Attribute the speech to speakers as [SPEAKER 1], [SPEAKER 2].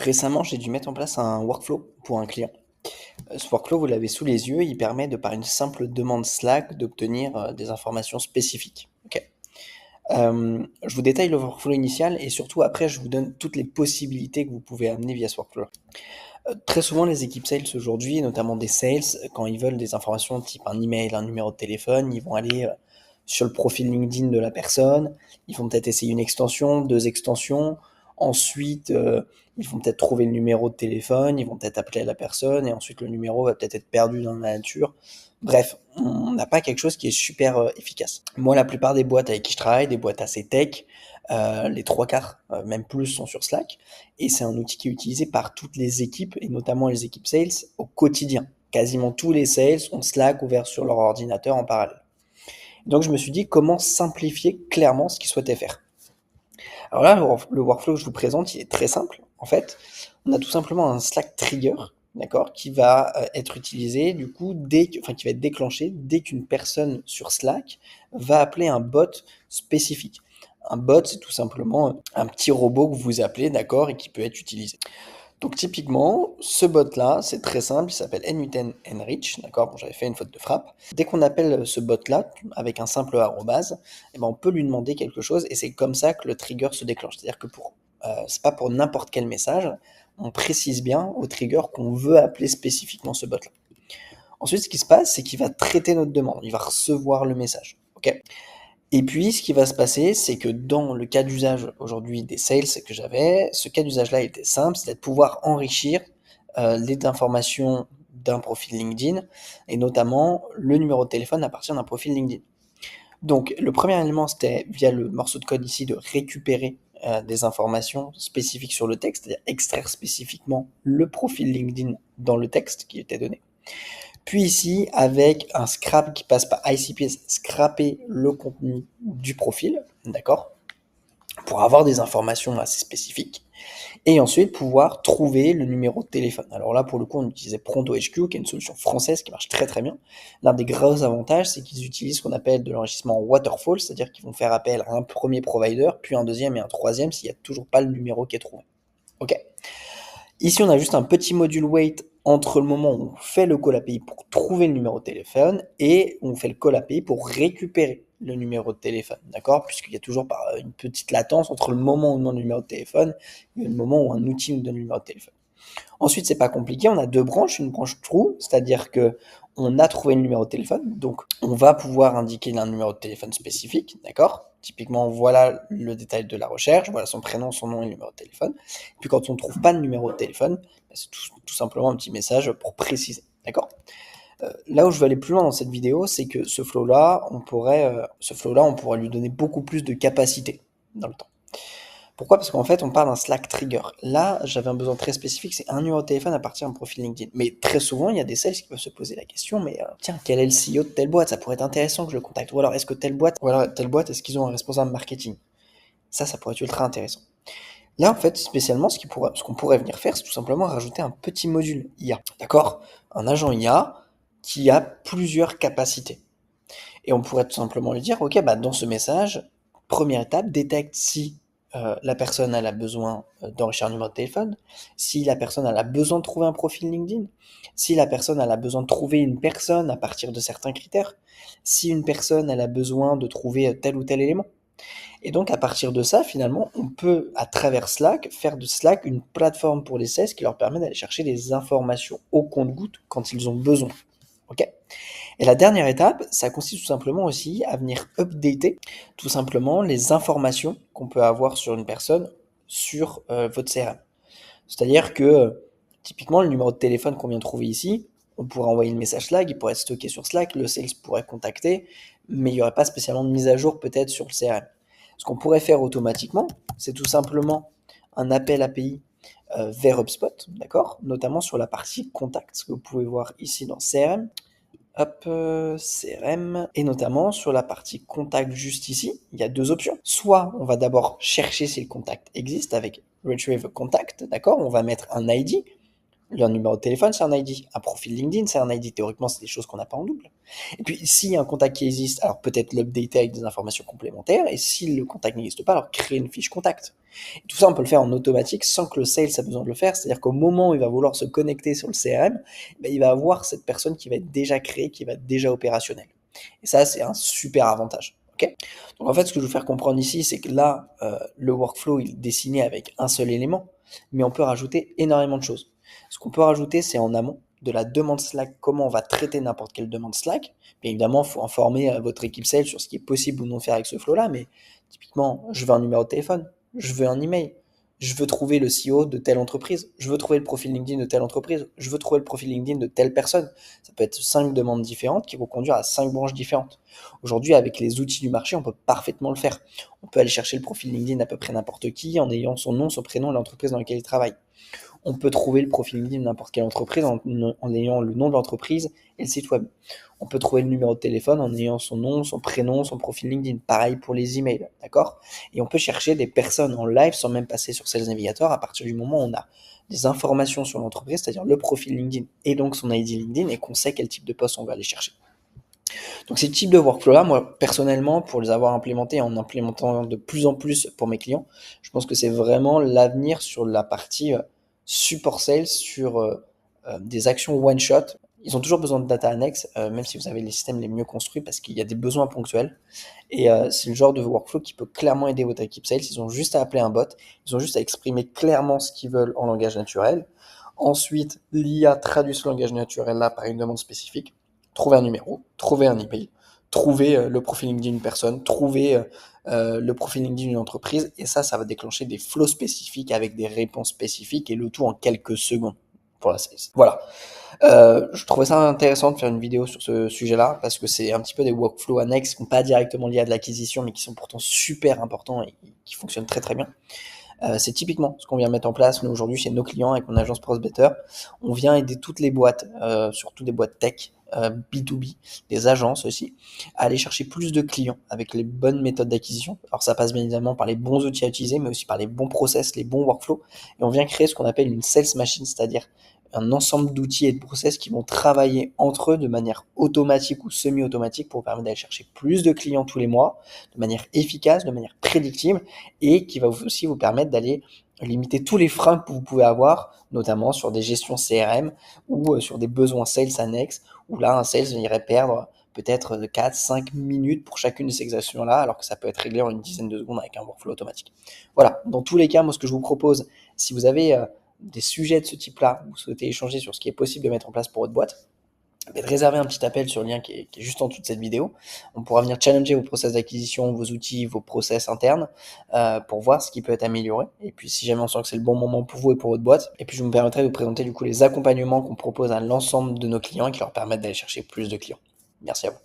[SPEAKER 1] Récemment, j'ai dû mettre en place un workflow pour un client. Ce workflow, vous l'avez sous les yeux, il permet de par une simple demande Slack d'obtenir, des informations spécifiques. OK. Je vous détaille le workflow initial et surtout après je vous donne toutes les possibilités que vous pouvez amener via ce workflow. Très souvent les équipes sales aujourd'hui, notamment des sales, quand ils veulent des informations type un email, un numéro de téléphone, ils vont aller, sur le profil LinkedIn de la personne, ils vont peut-être essayer une extension, 2 extensions. Ensuite, ils vont peut-être trouver le numéro de téléphone, ils vont peut-être appeler la personne et ensuite le numéro va peut-être être perdu dans la nature. Bref, on n'a pas quelque chose qui est super, efficace. Moi, la plupart des boîtes avec qui je travaille, des boîtes assez tech, les 3/4, même plus sont sur Slack et c'est un outil qui est utilisé par toutes les équipes et notamment les équipes sales au quotidien. Quasiment tous les sales ont Slack ouvert sur leur ordinateur en parallèle. Donc je me suis dit comment simplifier clairement ce qu'ils souhaitaient faire. Alors là, le workflow que je vous présente, il est très simple. En fait, on a tout simplement un Slack trigger, d'accord, qui va être utilisé du coup qui va être déclenché dès qu'une personne sur Slack va appeler un bot spécifique. Un bot, c'est tout simplement un petit robot que vous appelez, d'accord, et qui peut être utilisé. Donc typiquement, ce bot-là, c'est très simple, il s'appelle n8n enrich, d'accord, bon j'avais fait une faute de frappe. Dès qu'on appelle ce bot-là, avec un simple arrobase, eh ben, on peut lui demander quelque chose, et c'est comme ça que le trigger se déclenche. C'est-à-dire que c'est pas pour n'importe quel message, on précise bien au trigger qu'on veut appeler spécifiquement ce bot-là. Ensuite, ce qui se passe, c'est qu'il va traiter notre demande, il va recevoir le message, ok. Et puis, ce qui va se passer, c'est que dans le cas d'usage aujourd'hui des sales que j'avais, ce cas d'usage-là était simple, c'était de pouvoir enrichir les informations d'un profil LinkedIn et notamment le numéro de téléphone à partir d'un profil LinkedIn. Donc, le premier élément, c'était via le morceau de code ici de récupérer des informations spécifiques sur le texte, c'est-à-dire extraire spécifiquement le profil LinkedIn dans le texte qui était donné. Puis ici, avec un scrap qui passe par ICPS, scraper le contenu du profil, d'accord, pour avoir des informations assez spécifiques. Et ensuite, pouvoir trouver le numéro de téléphone. Alors là, pour le coup, on utilisait Pronto HQ, qui est une solution française qui marche très très bien. L'un des gros avantages, c'est qu'ils utilisent ce qu'on appelle de l'enregistrement waterfall, c'est-à-dire qu'ils vont faire appel à un premier provider, puis un deuxième et un troisième s'il n'y a toujours pas le numéro qui est trouvé. Ok. Ici, on a juste un petit module wait entre le moment où on fait le call API pour trouver le numéro de téléphone et on fait le call API pour récupérer le numéro de téléphone, d'accord? Puisqu'il y a toujours une petite latence entre le moment où on demande le numéro de téléphone et le moment où un outil nous donne le numéro de téléphone. Ensuite, c'est pas compliqué, on a deux branches, une branche true, c'est-à-dire que on a trouvé le numéro de téléphone, donc on va pouvoir indiquer un numéro de téléphone spécifique, d'accord? Typiquement, voilà le détail de la recherche, voilà son prénom, son nom et le numéro de téléphone. Et puis quand on ne trouve pas de numéro de téléphone, c'est tout simplement un petit message pour préciser, d'accord? Là où je veux aller plus loin dans cette vidéo, c'est que ce flow-là, on pourrait lui donner beaucoup plus de capacité dans le temps. Pourquoi? Parce qu'en fait, on parle d'un Slack trigger. Là, j'avais un besoin très spécifique, c'est un numéro de téléphone à partir d'un profil LinkedIn. Mais très souvent, il y a des sales qui peuvent se poser la question, mais tiens, quel est le CEO de telle boîte? Ça pourrait être intéressant que je le contacte. Ou alors, est-ce que telle boîte, est-ce qu'ils ont un responsable marketing? Ça pourrait être ultra intéressant. Là, en fait, spécialement, ce qu'on pourrait venir faire, c'est tout simplement rajouter un petit module IA. D'accord? Un agent IA qui a plusieurs capacités. Et on pourrait tout simplement lui dire, ok, bah, dans ce message, première étape, détecte si la personne elle a besoin d'enrichir un numéro de téléphone, si la personne elle a besoin de trouver un profil LinkedIn, si la personne elle a besoin de trouver une personne à partir de certains critères, si une personne elle a besoin de trouver tel ou tel élément. Et donc à partir de ça, finalement, on peut à travers Slack faire de Slack une plateforme pour les sales qui leur permet d'aller chercher des informations au compte-gouttes quand ils ont besoin. Ok? Et la dernière étape, ça consiste tout simplement aussi à venir updater tout simplement les informations qu'on peut avoir sur une personne sur votre CRM. C'est-à-dire que typiquement le numéro de téléphone qu'on vient de trouver ici, on pourrait envoyer le message Slack, il pourrait être stocké sur Slack, le sales pourrait contacter, mais il n'y aurait pas spécialement de mise à jour peut-être sur le CRM. Ce qu'on pourrait faire automatiquement, c'est tout simplement un appel API vers HubSpot, d'accord? Notamment sur la partie contact, ce que vous pouvez voir ici dans CRM. Hop, CRM, et notamment sur la partie contact juste ici, il y a deux options. Soit on va d'abord chercher si le contact existe avec Retrieve Contact, d'accord? On va mettre un ID, Leur numéro de téléphone, c'est un ID. Un profil LinkedIn, c'est un ID. Théoriquement, c'est des choses qu'on n'a pas en double. Et puis, s'il y a un contact qui existe, alors peut-être l'updater avec des informations complémentaires. Et si le contact n'existe pas, alors créer une fiche contact. Et tout ça, on peut le faire en automatique sans que le sales ait besoin de le faire. C'est-à-dire qu'au moment où il va vouloir se connecter sur le CRM, ben, il va avoir cette personne qui va être déjà créée, qui va être déjà opérationnelle. Et ça, c'est un super avantage. Okay, donc en fait, ce que je veux faire comprendre ici, c'est que là, le workflow, il est dessiné avec un seul élément, mais on peut rajouter énormément de choses. Ce qu'on peut rajouter, c'est en amont de la demande Slack, comment on va traiter n'importe quelle demande Slack. Bien évidemment, il faut informer votre équipe sales sur ce qui est possible ou non faire avec ce flow-là, mais typiquement, je veux un numéro de téléphone, je veux un email, je veux trouver le CEO de telle entreprise, je veux trouver le profil LinkedIn de telle entreprise, je veux trouver le profil LinkedIn de telle personne. Ça peut être 5 demandes différentes qui vont conduire à 5 branches différentes. Aujourd'hui, avec les outils du marché, on peut parfaitement le faire. On peut aller chercher le profil LinkedIn d'à peu près n'importe qui en ayant son nom, son prénom et l'entreprise dans laquelle il travaille. On peut trouver le profil LinkedIn de n'importe quelle entreprise en ayant le nom de l'entreprise et le site web. On peut trouver le numéro de téléphone en ayant son nom, son prénom, son profil LinkedIn. Pareil pour les emails, d'accord? Et on peut chercher des personnes en live sans même passer sur Sales Navigator à partir du moment où on a des informations sur l'entreprise, c'est-à-dire le profil LinkedIn et donc son ID LinkedIn et qu'on sait quel type de poste on va aller chercher. Donc ces types de workflow-là, moi personnellement, pour les avoir implémentés en implémentant de plus en plus pour mes clients, je pense que c'est vraiment l'avenir sur la partie support sales, sur des actions one-shot. Ils ont toujours besoin de data annex, même si vous avez les systèmes les mieux construits, parce qu'il y a des besoins ponctuels. Et c'est le genre de workflow qui peut clairement aider votre équipe sales. Ils ont juste à appeler un bot, ils ont juste à exprimer clairement ce qu'ils veulent en langage naturel. Ensuite, l'IA traduit ce langage naturel-là par une demande spécifique. Trouver un numéro, trouver un email, trouver le profil LinkedIn d'une personne, trouver le profil LinkedIn d'une entreprise. Et ça va déclencher des flows spécifiques avec des réponses spécifiques et le tout en quelques secondes pour la sales. Voilà. Je trouvais ça intéressant de faire une vidéo sur ce sujet-là parce que c'est un petit peu des workflows annexes qui sont pas directement liés à de l'acquisition mais qui sont pourtant super importants et qui fonctionnent très très bien. C'est typiquement ce qu'on vient mettre en place nous aujourd'hui chez nos clients avec mon agence Prosbetter. On vient aider toutes les boîtes, surtout des boîtes tech, B2B, des agences aussi, à aller chercher plus de clients avec les bonnes méthodes d'acquisition. Alors ça passe bien évidemment par les bons outils à utiliser, mais aussi par les bons process, les bons workflows. Et on vient créer ce qu'on appelle une sales machine, c'est-à-dire un ensemble d'outils et de process qui vont travailler entre eux de manière automatique ou semi-automatique pour permettre d'aller chercher plus de clients tous les mois, de manière efficace, de manière prédictible, et qui va aussi vous permettre d'aller limiter tous les freins que vous pouvez avoir, notamment sur des gestions CRM ou sur des besoins sales annexes, où là, un sales irait perdre peut-être 4-5 minutes pour chacune de ces actions-là, alors que ça peut être réglé en une dizaine de secondes avec un workflow automatique. Voilà, dans tous les cas, moi, ce que je vous propose, si vous avez des sujets de ce type-là, vous souhaitez échanger sur ce qui est possible de mettre en place pour votre boîte, de réserver un petit appel sur le lien qui est juste en dessous de cette vidéo. On pourra venir challenger vos process d'acquisition, vos outils, vos process internes pour voir ce qui peut être amélioré. Et puis si jamais on sent que c'est le bon moment pour vous et pour votre boîte, et puis je me permettrai de vous présenter du coup les accompagnements qu'on propose à l'ensemble de nos clients et qui leur permettent d'aller chercher plus de clients. Merci à vous.